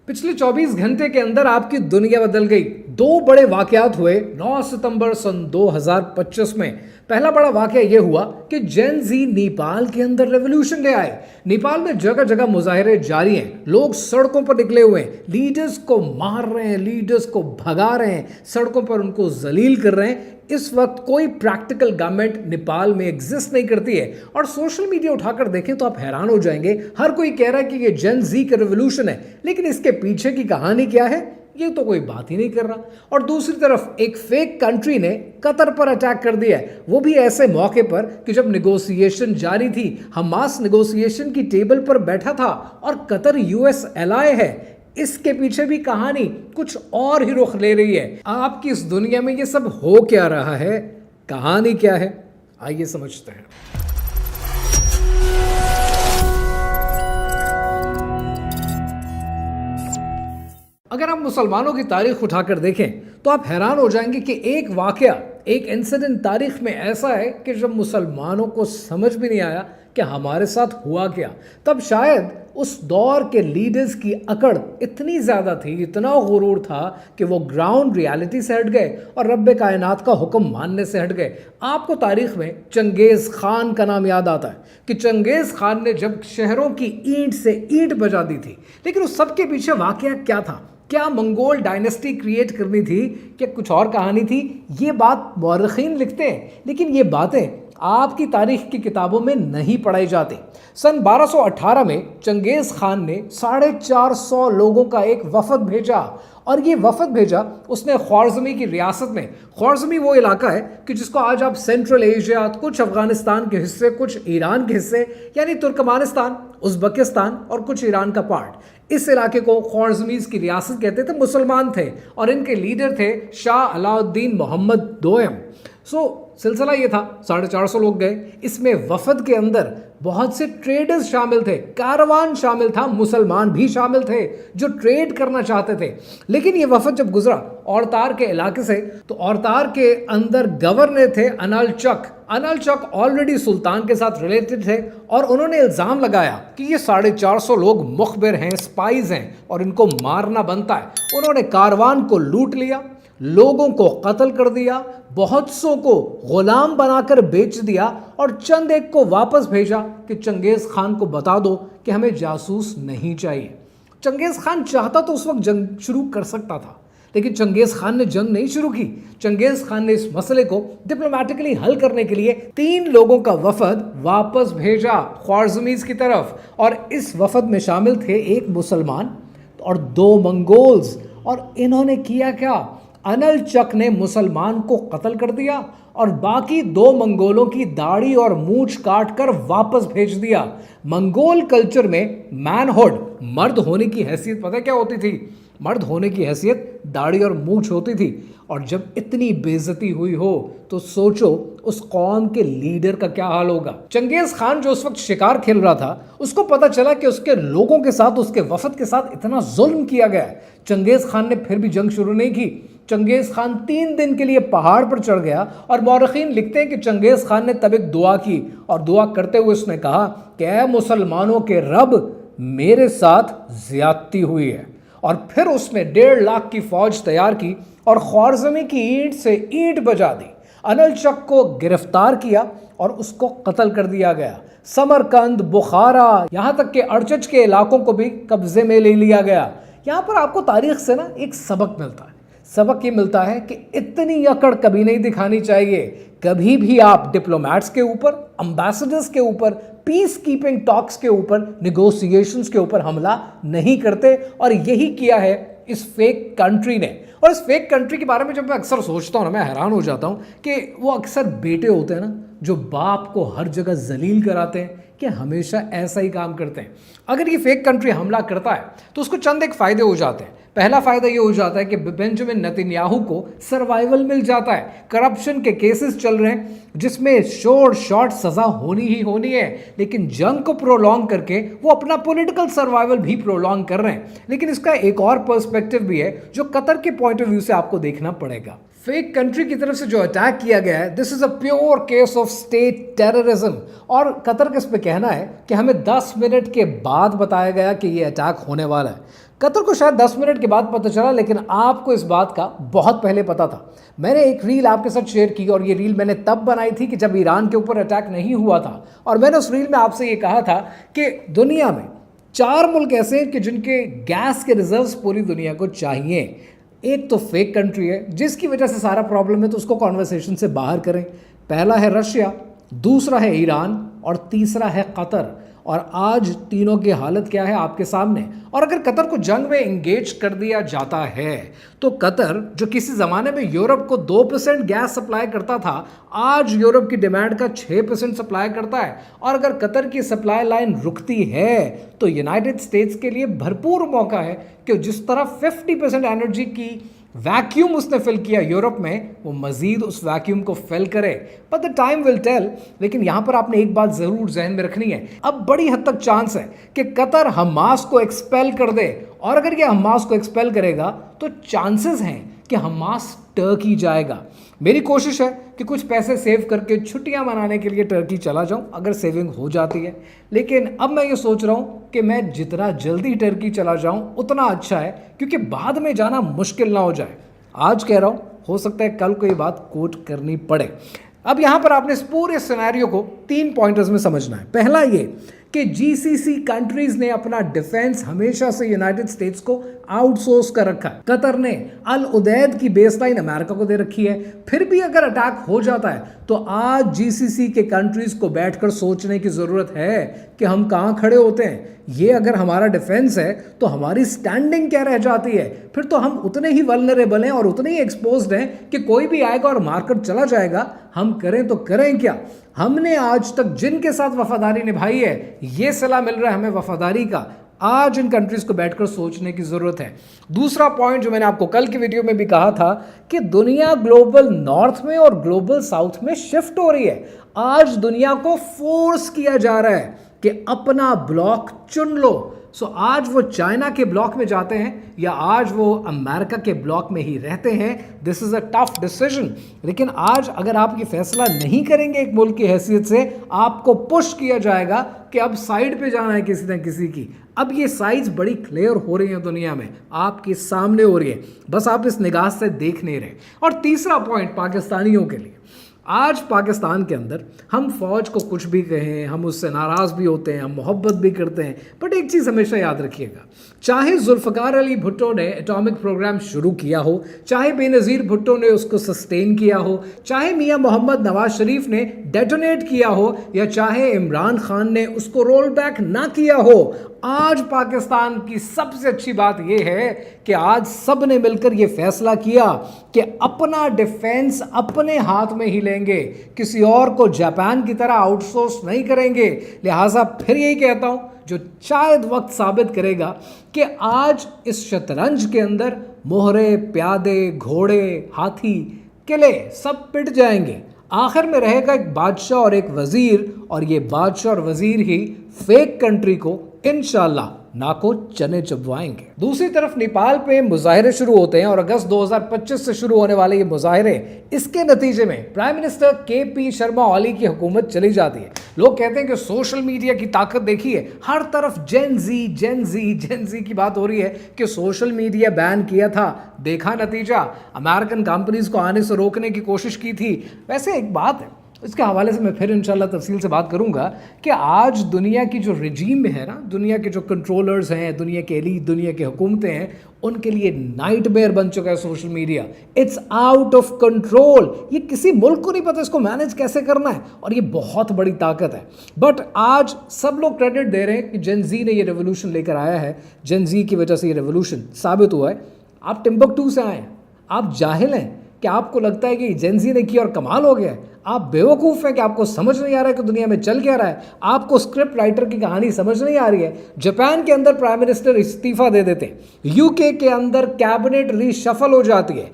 पिछले 24 घंटे के अंदर आपकी दुनिया बदल गई। दो बड़े वाकयात हुए 9 सितंबर सन 2025 में। पहला बड़ा वाकया यह हुआ कि जेन जी नेपाल के अंदर रेवोल्यूशन ले आए। नेपाल में जगह जगह मुजाहरे जारी हैं, लोग सड़कों पर निकले हुए हैं, लीडर्स को मार रहे हैं, लीडर्स को भगा रहे हैं, सड़कों पर उनको जलील कर रहे हैं। इस वक्त कोई प्रैक्टिकल गवर्नमेंट नेपाल में एग्जिस्ट नहीं करती है और सोशल मीडिया उठाकर देखें तो आप हैरान हो जाएंगे। हर कोई कह रहा है कि ये जेन जी का रेवोल्यूशन है, लेकिन इसके पीछे की कहानी क्या है ये तो कोई बात ही नहीं कर रहा। और दूसरी तरफ एक फेक कंट्री ने कतर पर अटैक कर दिया है, वो भी ऐसे मौके पर कि जब नेगोशिएशन जारी थी, हमास नेगोशिएशन की टेबल पर बैठा था और कतर यूएस एलाय है। इसके पीछे भी कहानी कुछ और ही रुख ले रही है। आपकी इस दुनिया में ये सब हो क्या रहा है, कहानी क्या है, आइए समझते हैं। अगर आप मुसलमानों की तारीख उठाकर देखें तो आप हैरान हो जाएंगे कि एक वाकया, एक इंसिडेंट तारीख में ऐसा है कि जब मुसलमानों को समझ भी नहीं आया कि हमारे साथ हुआ क्या, तब शायद उस दौर के लीडर्स की अकड़ इतनी ज़्यादा थी, इतना गुरूर था कि वो ग्राउंड रियलिटी से हट गए और रब्बे कायनात का हुक्म मानने से हट गए। आपको तारीख में चंगेज़ खान का नाम याद आता है कि चंगेज़ खान ने जब शहरों की ईंट से ईंट बजा दी थी, लेकिन उस सब के पीछे वाकया क्या था? क्या मंगोल डायनेस्टी क्रिएट करनी थी, क्या कुछ और कहानी थी? ये बात मौरखीन लिखते हैं, लेकिन ये बातें आपकी तारीख की किताबों में नहीं पढ़ाई जाती। सन 1218 में चंगेज़ खान ने 450 लोगों का एक वफद भेजा और ये वफद भेजा उसने ख्वारज़मी की रियासत में। ख्वारज़मी वो इलाका है कि जिसको आज आप सेंट्रल एशिया, कुछ अफगानिस्तान के हिस्से, कुछ ईरान के हिस्से, यानी तुर्कमानिस्तान, उज़्बेकिस्तान और कुछ ईरान का पार्ट, इस इलाके को ख्वारज़मीज़ की रियासत कहते थे। मुसलमान थे और इनके लीडर थे शाह अलाउद्दीन मोहम्मद दोयम। सिलसिला ये था, 450 लोग गए। इसमें वफद के अंदर बहुत से ट्रेडर्स शामिल थे, कारवान शामिल था, मुसलमान भी शामिल थे जो ट्रेड करना चाहते थे। लेकिन ये वफद जब गुजरा औरतार के इलाके से, तो औरतार के अंदर गवर्नर थे अनलचक। अनलचक ऑलरेडी सुल्तान के साथ रिलेटेड थे और उन्होंने इल्ज़ाम लगाया कि ये 450 लोग मुखबिर हैं, स्पाइज हैं और इनको मारना बनता है। उन्होंने कारवान को लूट लिया, लोगों को कत्ल कर दिया, बहुत सौ को गुलाम बनाकर बेच दिया और चंद एक को वापस भेजा कि चंगेज़ खान को बता दो कि हमें जासूस नहीं चाहिए। चंगेज़ खान चाहता तो उस वक्त जंग शुरू कर सकता था, लेकिन चंगेज़ खान ने जंग नहीं शुरू की। चंगेज़ खान ने इस मसले को डिप्लोमेटिकली हल करने के लिए 3 लोगों का वफद वापस भेजा ख्वारज़मीज़ की तरफ और इस वफद में शामिल थे एक मुसलमान और 2 मंगोल्स। और इन्होंने किया क्या? अनलचक ने मुसलमान को कत्ल कर दिया और बाकी 2 मंगोलों की दाढ़ी और मूंछ काट कर वापस भेज दिया। मंगोल कल्चर में मैनहुड, मर्द होने की हैसियत पता क्या होती थी? मर्द होने की हैसियत दाढ़ी और मूंछ होती थी। और जब इतनी बेइज्जती हुई हो तो सोचो उस कौम के लीडर का क्या हाल होगा। चंगेज़ खान जो उस वक्त शिकार खेल रहा था, उसको पता चला कि उसके लोगों के साथ, उसके वफद के साथ इतना जुल्म किया गया। चंगेज़ खान ने फिर भी जंग शुरू नहीं की। चंगेज़ खान 3 दिन के लिए पहाड़ पर चढ़ गया और मौरखीन लिखते हैं कि चंगेज़ खान ने तब एक दुआ की और दुआ करते हुए उसने कहा कि ऐ मुसलमानों के रब, मेरे साथ ज्यादती हुई है। और फिर उसने 1.5 लाख की फौज तैयार की और ख्वारज़मी की ईंट से ईंट बजा दी। अनलचक को गिरफ्तार किया और उसको कत्ल कर दिया गया। समरकंद, बुखारा, यहाँ तक के अरचच के इलाकों को भी कब्जे में ले लिया गया। यहाँ पर आपको तारीख से ना एक सबक मिलता है। सबक ये मिलता है कि इतनी अकड़ कभी नहीं दिखानी चाहिए। कभी भी आप डिप्लोमैट्स के ऊपर, एम्बेसडर्स के ऊपर, पीस कीपिंग टॉक्स के ऊपर, नेगोशिएशंस के ऊपर हमला नहीं करते। और यही किया है इस फेक कंट्री ने। और इस फेक कंट्री के बारे में जब मैं अक्सर सोचता हूँ ना, मैं हैरान हो जाता हूँ कि वो अक्सर बेटे होते हैं ना जो बाप को हर जगह जलील कराते हैं, कि हमेशा ऐसा ही काम करते हैं। अगर ये फेक कंट्री हमला करता है तो उसको चंद एक फ़ायदे हो जाते हैं। पहला फ़ायदा ये हो जाता है कि बेंजामिन नेतन्याहू को सर्वाइवल मिल जाता है। करप्शन के केसेस चल रहे हैं जिसमें शॉर्ट सज़ा होनी ही होनी है, लेकिन जंग को प्रोलॉन्ग करके वो अपना पॉलिटिकल सर्वाइवल भी प्रोलॉन्ग कर रहे हैं। लेकिन इसका एक और पर्सपेक्टिव भी है जो कतर के पॉइंट ऑफ व्यू से आपको देखना पड़ेगा। फेक कंट्री की तरफ से जो अटैक किया गया है, this is a pure case of state terrorism. और कतर का इस पे कहना है कि हमें 10 मिनट के बाद बताया गया कि ये अटैक होने वाला है। कतर को शायद 10 मिनट के बाद पता चला, लेकिन आपको इस बात का बहुत पहले पता था। मैंने एक रील आपके साथ शेयर की और ये रील मैंने तब बनाई थी कि जब ईरान के ऊपर अटैक नहीं हुआ था। और मैंने उस रील में आपसे ये कहा था कि दुनिया में 4 मुल्क ऐसे हैं कि जिनके गैस के रिजर्व्स पूरी दुनिया को चाहिए। एक तो फेक कंट्री है जिसकी वजह से सारा प्रॉब्लम है, तो उसको कॉन्वर्सेशन से बाहर करें। पहला है रशिया, दूसरा है ईरान और तीसरा है कतर। और आज तीनों की हालत क्या है आपके सामने। और अगर कतर को जंग में इंगेज कर दिया जाता है तो कतर, जो किसी ज़माने में यूरोप को 2% गैस सप्लाई करता था, आज यूरोप की डिमांड का 6% सप्लाई करता है। और अगर कतर की सप्लाई लाइन रुकती है तो यूनाइटेड स्टेट्स के लिए भरपूर मौका है कि जिस तरह 50% एनर्जी की वैक्यूम उसने फिल किया यूरोप में, वो मजीद उस वैक्यूम को फिल करे। But the time will tell. लेकिन यहां पर आपने एक बात जरूर जहन में रखनी है, अब बड़ी हद तक चांस है कि कतर हमास को एक्सपेल कर दे। और अगर ये हमास को एक्सपेल करेगा तो चांसेस हैं कि हमास टर्की जाएगा। मेरी कोशिश है कि कुछ पैसे सेव करके छुट्टियां मनाने के लिए टर्की चला जाऊं, अगर सेविंग हो जाती है। लेकिन अब मैं ये सोच रहा हूं कि मैं जितना जल्दी टर्की चला जाऊं उतना अच्छा है, क्योंकि बाद में जाना मुश्किल ना हो जाए। आज कह रहा हूं, हो सकता है कल को ये बात कोट करनी पड़े। अब यहां पर आपने इस पूरे सिनेरियो को 3 पॉइंटर्स में समझना है। पहला ये कि जीसीसी कंट्रीज ने अपना डिफेंस हमेशा से यूनाइटेड स्टेट्स को आउटसोर्स कर रखा है। कतर ने अल उदैद की बेसलाइन अमेरिका को दे रखी है। फिर भी अगर अटैक हो जाता है तो आज जीसीसी के कंट्रीज को बैठकर सोचने की जरूरत है कि हम कहां खड़े होते हैं। ये अगर हमारा डिफेंस है तो हमारी स्टैंडिंग क्या रह जाती है। फिर तो हम उतने ही वल्नरेबल हैं और उतने ही एक्सपोज्ड हैं कि कोई भी आएगा और मारकर चला जाएगा। हम करें तो करें क्या। हमने आज तक जिनके साथ वफादारी निभाई है, ये सलाह मिल रहा है हमें वफादारी का। आज इन कंट्रीज को बैठकर सोचने की जरूरत है। दूसरा पॉइंट जो मैंने आपको कल की वीडियो में भी कहा था कि दुनिया ग्लोबल नॉर्थ में और ग्लोबल साउथ में शिफ्ट हो रही है। आज दुनिया को फोर्स किया जा रहा है कि अपना ब्लॉक चुन लो। सो आज वो चाइना के ब्लॉक में जाते हैं या आज वो अमेरिका के ब्लॉक में ही रहते हैं। This is a tough decision. लेकिन आज अगर आप ये फैसला नहीं करेंगे एक मुल्क की हैसियत से, आपको पुश किया जाएगा कि अब साइड पे जाना है किसी न किसी की। अब ये साइड्स बड़ी क्लियर हो रही हैं दुनिया में, आपके सामने हो रही है, बस आप इस निगाह से देख नहीं रहे। और तीसरा पॉइंट पाकिस्तानियों के लिए, आज पाकिस्तान के अंदर हम फौज को कुछ भी कहें, हम उससे नाराज़ भी होते हैं, हम मोहब्बत भी करते हैं, बट एक चीज़ हमेशा याद रखिएगा, चाहे जुल्फ़कार अली भुट्टो ने एटॉमिक प्रोग्राम शुरू किया हो, चाहे बेनज़ीर भुट्टो ने उसको सस्टेन किया हो, चाहे मियां मोहम्मद नवाज शरीफ ने डेटोनेट किया हो, या चाहे इमरान खान ने उसको रोल बैक ना किया हो, आज पाकिस्तान की सबसे अच्छी बात यह है कि आज सब ने मिलकर यह फैसला किया कि अपना डिफेंस अपने हाथ में ही लेंगे, किसी और को जापान की तरह आउटसोर्स नहीं करेंगे। लिहाजा फिर यही कहता हूं, जो शायद वक्त साबित करेगा कि आज इस शतरंज के अंदर मोहरे, प्यादे, घोड़े, हाथी, किले सब पिट जाएंगे। आखिर में रहेगा एक बादशाह और एक वजीर, और ये बादशाह और वजीर ही फेक कंट्री को इंशाल्लाह नाको चने चबवाएंगे। दूसरी तरफ नेपाल पे मुजाहिरे शुरू होते हैं और अगस्त 2025 से शुरू होने वाले ये मुजाहिरे, इसके नतीजे में prime minister KP Sharma Oli की हुकूमत चली जाती है। लोग कहते हैं कि सोशल मीडिया की ताकत देखिए, हर तरफ जेन जी की बात हो रही है कि सोशल मीडिया बैन किया था, देखा नतीजा, अमेरिकन कंपनीज को आने से रोकने की कोशिश की थी। वैसे एक बात है, इसके हवाले से मैं फिर इंशाल्लाह तफसील से बात करूंगा कि आज दुनिया की जो रिजीम है ना, दुनिया के जो कंट्रोलर्स हैं, दुनिया के एलीट, दुनिया के हुकूमतें हैं, उनके लिए नाइटमेयर बन चुका है social media. It's out of control. ये किसी मुल्क को नहीं पता इसको मैनेज कैसे करना है, और ये बहुत बड़ी ताकत है। बट आज सब लोग क्रेडिट दे रहे हैं कि जेन जी ने ये रेवोल्यूशन लेकर आया है, जेन जी की वजह से ये रेवोल्यूशन साबित हुआ है। आप टिम्बकटू से आए हैं, आप जाहिल हैं कि आपको लगता है कि जेन जी ने किया और कमाल हो गया है। आप बेवकूफ़ हैं कि आपको समझ नहीं आ रहा है कि दुनिया में चल क्या रहा है। आपको स्क्रिप्ट राइटर की कहानी समझ नहीं आ रही है। जापान के अंदर प्राइम मिनिस्टर इस्तीफा दे देते हैं, यूके के अंदर कैबिनेट रीशफल हो जाती है,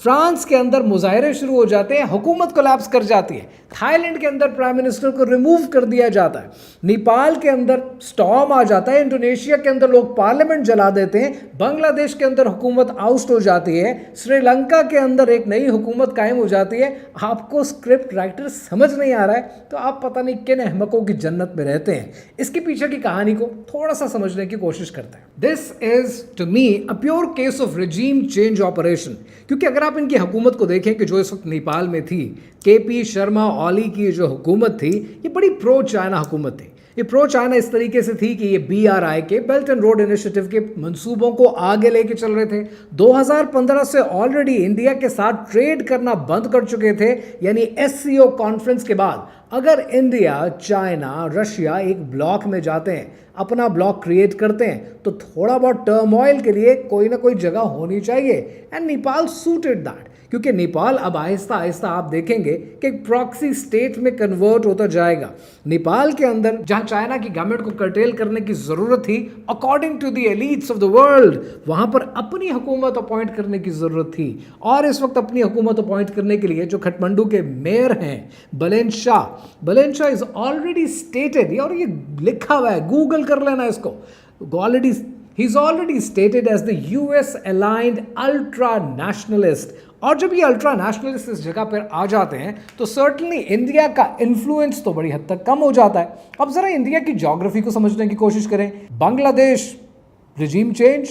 फ्रांस के अंदर मुजाहरे शुरू हो जाते हैं, हुकूमत कोलैप्स कर जाती है। थाईलैंड के अंदर प्राइम मिनिस्टर को रिमूव कर दिया जाता है। नेपाल के अंदर स्टॉर्म आ जाता है। इंडोनेशिया के अंदर लोग पार्लियामेंट जला देते हैं। बांग्लादेश के अंदर हुकूमत आउस्ट हो जाती है। श्रीलंका के अंदर एक नई हुकूमत कायम हो जाती है। आपको स्क्रिप्ट राइटर समझ नहीं आ रहा है तो आप पता नहीं किन अहमकों की जन्नत में रहते हैं। इसके पीछे की कहानी को थोड़ा सा समझने की कोशिश करते हैं। This is to me a pure case of regime change operation, क्योंकि अगर आप इनकी हुकूमत को देखें कि जो इस वक्त नेपाल में थी, केपी शर्मा ओली की जो हुकूमत थी, ये बड़ी प्रो चाइना हुकूमत थी। ये प्रो चाइना इस तरीके से थी कि ये BRI के बेल्ट एंड रोड इनिशिएटिव के मंसूबों को आगे लेके चल रहे थे। 2015 से ऑलरेडी इंडिया के साथ ट्रेड करना बंद कर चुके थे। यानी SCO कॉन्फ्रेंस के बाद अगर इंडिया, चाइना, रशिया एक ब्लॉक में जाते हैं, अपना ब्लॉक क्रिएट करते हैं, तो थोड़ा बहुत टर्मोइल के लिए कोई ना कोई जगह होनी चाहिए। एंड नेपाल सूटेड दैट, क्योंकि नेपाल अब आहिस्ता आहिस्ता आप देखेंगे कि प्रॉक्सी स्टेट में कन्वर्ट होता जाएगा। नेपाल के अंदर जहां चाइना की गवर्नमेंट को कर्टेल करने की जरूरत थी, according to the elites of the world, वहां पर अपनी हुकूमत अपॉइंट करने की जरूरत थी। और इस वक्त अपनी हुकूमत अपॉइंट करने के लिए जो खटमंडू के मेयर हैं बलेन शाह इज ऑलरेडी स्टेटेड, और ये लिखा हुआ है, गूगल कर लेना इसको, already He's already stated as the US aligned ultra nationalist। और जब ये अल्ट्रा नेशनलिस्ट इस जगह पर आ जाते हैं तो सर्टनली इंडिया का इन्फ्लुएंस तो बड़ी हद तक कम हो जाता है। अब जरा इंडिया की ज्योग्राफी को समझने की कोशिश करें। Bangladesh regime change,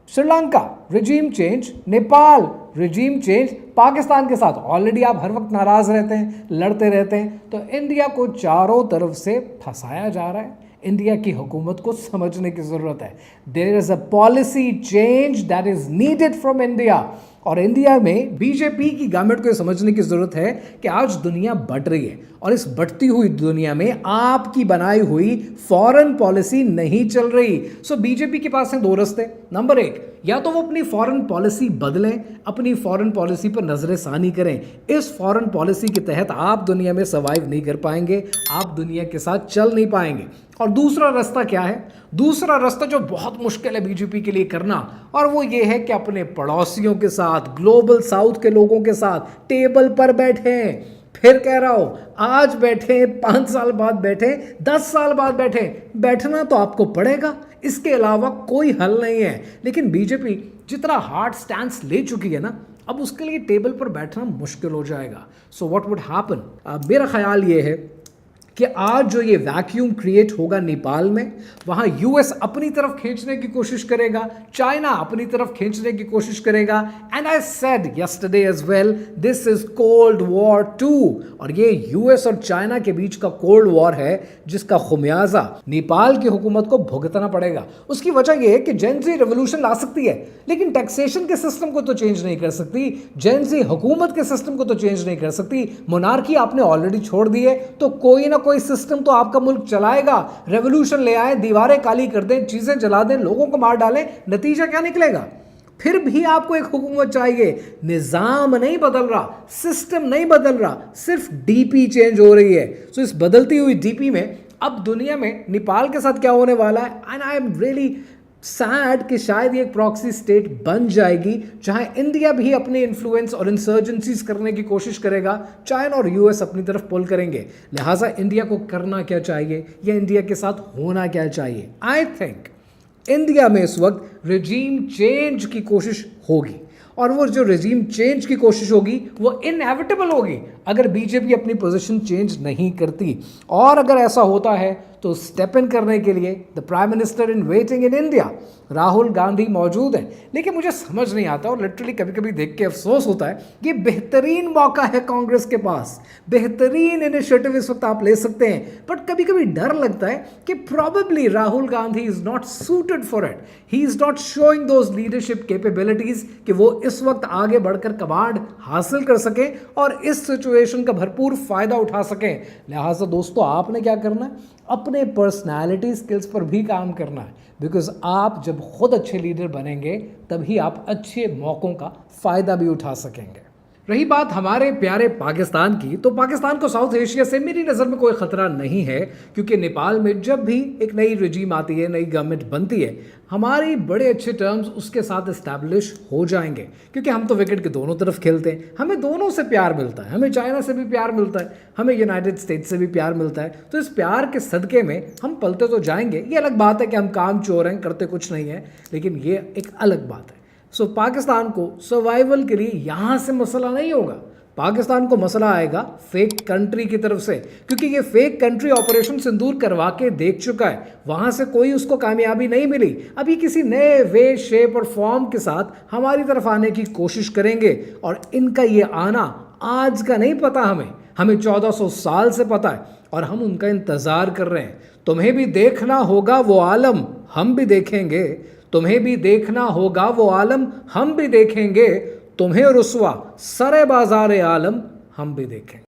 Sri Lanka regime change, Nepal regime change, Pakistan के साथ ऑलरेडी आप हर वक्त नाराज रहते हैं, लड़ते रहते हैं। तो इंडिया को चारों तरफ से फंसाया जा रहा है। इंडिया की हुकूमत को समझने की जरूरत है। There is a policy change that is needed from India. और इंडिया में बीजेपी की गवर्नमेंट को समझने की जरूरत है कि आज दुनिया बढ़ रही है और इस बढ़ती हुई दुनिया में आपकी बनाई हुई फॉरेन पॉलिसी नहीं चल रही। सो बीजेपी के पास हैं दो रास्ते। नंबर एक, या तो वो अपनी फॉरेन पॉलिसी बदलें, अपनी फॉरेन पॉलिसी पर नजरसानी करें। इस फॉरेन पॉलिसी के तहत आप दुनिया में सर्वाइव नहीं कर पाएंगे, आप दुनिया के साथ चल नहीं पाएंगे। और दूसरा रास्ता क्या है? दूसरा रास्ता जो बहुत मुश्किल है बीजेपी के लिए करना, और वो ये है कि अपने पड़ोसियों के साथ, ग्लोबल साउथ के लोगों के साथ टेबल पर बैठें। फिर कह रहा हूं, आज बैठे, 5 साल बाद बैठे, 10 साल बाद बैठे, बैठना तो आपको पड़ेगा, इसके अलावा कोई हल नहीं है। लेकिन बीजेपी जितना हार्ड स्टैंड ले चुकी है ना, अब उसके लिए टेबल पर बैठना मुश्किल हो जाएगा। So what would happen? मेरा ख्याल ये है कि आज जो ये वैक्यूम क्रिएट होगा नेपाल में, वहाँ यूएस अपनी तरफ खींचने की कोशिश करेगा, चाइना अपनी तरफ खींचने की कोशिश करेगा। And I said yesterday as well, this is cold war 2, और ये यूएस और चाइना के बीच का कोल्ड वॉर है जिसका खुमियाजा नेपाल की हुकूमत को भुगतना पड़ेगा। उसकी वजह यह है कि जेन ज़ी रेवोल्यूशन ला सकती है लेकिन टैक्सेशन के सिस्टम को तो चेंज नहीं कर सकती, जेन ज़ी हुकूमत के सिस्टम को तो चेंज नहीं कर सकती। मोनार्की आपने ऑलरेडी छोड़ दी है, तो कोई ना कोई सिस्टम तो आपका मुल्क चलाएगा। रेवोल्यूशन ले आए, दीवारें काली कर दें, चीजें जला दें, लोगों को मार डालें, नतीजा क्या निकलेगा? फिर भी आपको एक हुकूमत चाहिए। निजाम नहीं बदल रहा, सिस्टम नहीं बदल रहा, सिर्फ डीपी चेंज हो रही है। सो इस बदलती हुई डीपी में अब दुनिया में नेपाल के साथ क्या होने वाला है, and I am really sad कि शायद ये एक प्रॉक्सी स्टेट बन जाएगी जहां इंडिया भी अपने इन्फ्लुएंस और इंसर्जेंसीज करने की कोशिश करेगा, चाइना और यूएस अपनी तरफ पुल करेंगे। लिहाजा इंडिया को करना क्या चाहिए या इंडिया के साथ होना क्या चाहिए? आई थिंक इंडिया में इस वक्त रिजीम चेंज की कोशिश होगी, और वो जो रिजीम चेंज की कोशिश होगी वो इनएविटेबल होगी अगर बीजेपी अपनी पोजीशन चेंज नहीं करती। और अगर ऐसा होता है तो स्टेप इन करने के लिए the prime minister in waiting in India Rahul Gandhi मौजूद हैं। लेकिन मुझे समझ नहीं आता और लिटरली कभी कभी देख के अफसोस होता है, ये बेहतरीन मौका है कांग्रेस के पास, बेहतरीन इनिशिएटिव इस वक्त आप ले सकते हैं। बट कभी कभी डर लगता है कि probably Rahul Gandhi is not suited for it, he is not showing those leadership capabilities कि वो इस वक्त आगे बढ़कर कमांड हासिल कर सके और इस सिचुएशन का भरपूर फायदा उठा सके। लिहाजा दोस्तों, आपने क्या करना है? अपने पर्सनालिटी स्किल्स पर भी काम करना है, बिकॉज आप जब खुद अच्छे लीडर बनेंगे तभी आप अच्छे मौकों का फायदा भी उठा सकेंगे। रही बात हमारे प्यारे पाकिस्तान की, तो पाकिस्तान को साउथ एशिया से मेरी नज़र में कोई ख़तरा नहीं है, क्योंकि नेपाल में जब भी एक नई रजीम आती है, नई गवर्नमेंट बनती है, हमारी बड़े अच्छे टर्म्स उसके साथ इस्टेब्लिश हो जाएंगे, क्योंकि हम तो विकेट के दोनों तरफ खेलते हैं। हमें दोनों से प्यार मिलता है, हमें चाइना से भी प्यार मिलता है, हमें यूनाइटेड स्टेट्स से भी प्यार मिलता है। तो इस प्यार के सदक़े में हम पलते तो जाएंगे। ये अलग बात है कि हम काम चोर हैं, करते कुछ नहीं है, लेकिन ये एक अलग बात है। सो पाकिस्तान को सर्वाइवल के लिए यहाँ से मसला नहीं होगा, पाकिस्तान को मसला आएगा फेक कंट्री की तरफ से, क्योंकि ये फेक कंट्री ऑपरेशन सिंदूर करवा के देख चुका है, वहाँ से कोई उसको कामयाबी नहीं मिली। अभी किसी नए वे, शेप और फॉर्म के साथ हमारी तरफ आने की कोशिश करेंगे, और इनका ये आना आज का नहीं पता, हमें 1400 साल से पता है, और हम उनका इंतज़ार कर रहे हैं। तुम्हें भी देखना होगा वो आलम, हम भी देखेंगे। तुम्हें भी देखना होगा वो आलम, हम भी देखेंगे। तुम्हें रुसवा सरे बाज़ार आलम, हम भी देखेंगे।